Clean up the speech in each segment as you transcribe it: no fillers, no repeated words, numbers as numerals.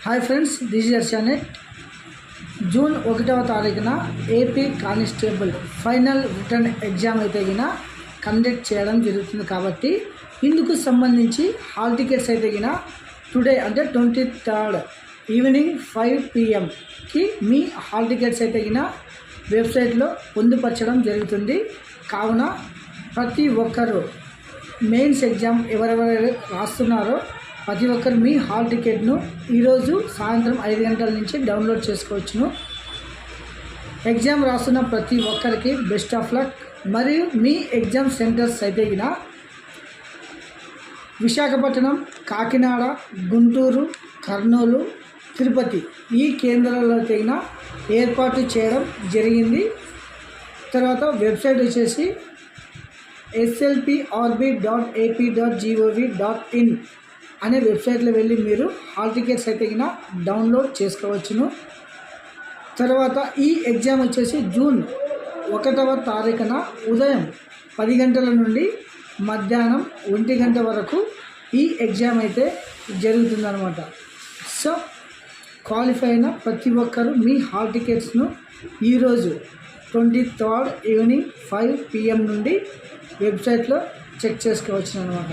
Hi friends, this is Arshanet. June 1వ తారీఖున AP constable final written exam అయితే గిన కండక్ట్ చేయడం జరుగుతుంది. కాబట్టి ఇందుకు సంబంధించి హాల్ టికెట్స్ అయితే గిన టుడే అంటే 23rd ఈవినింగ్ 5 PM మీ హాల్ టికెట్స్ అయితే గిన వెబ్సైట్లో పొందుపరచడం జరుగుతుంది. కావున ప్రతి ఒక్కరూ మెయిన్స్ ఎగ్జామ్ ఎవరెవరు రాస్తున్నారో ప్రతి ఒక్కరు మీ హాల్ టికెట్ను ఈరోజు సాయంత్రం 5 గంటల నుంచి డౌన్లోడ్ చేసుకోవచ్చును. ఎగ్జామ్ రాస్తున్న ప్రతి ఒక్కరికి బెస్ట్ ఆఫ్ లక్. మరియు మీ ఎగ్జామ్ సెంటర్స్ అయితే గిన విశాఖపట్నం, కాకినాడ, గుంటూరు, కర్నూలు, తిరుపతి ఈ కేంద్రాల్లో తగిన ఏర్పాటు చేయడం జరిగింది. తర్వాత వెబ్సైట్ వచ్చేసి slprb.ap.gov.in అనే వెబ్సైట్లో వెళ్ళి మీరు హాల్ టికెట్స్ అయితే గిన డౌన్లోడ్ చేసుకోవచ్చును. తర్వాత ఈ ఎగ్జామ్ వచ్చేసి జూన్ 1వ తారీఖున ఉదయం 10 గంటల నుండి మధ్యాహ్నం 1 గంట వరకు ఈ ఎగ్జామ్ అయితే జరుగుతుందన్నమాట. సో క్వాలిఫై అయిన ప్రతి ఒక్కరూ మీ హాల్ టికెట్స్ను ఈరోజు 23rd ఈవినింగ్ 5 PM నుండి వెబ్సైట్లో చెక్ చేసుకోవచ్చు అనమాట.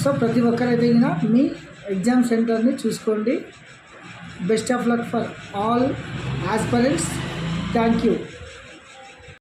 సో ప్రతి ఒక్కరైతే అయినా మీ ఎగ్జామ్ సెంటర్ని చూసుకోండి. Best of luck for all aspirants. Thank you.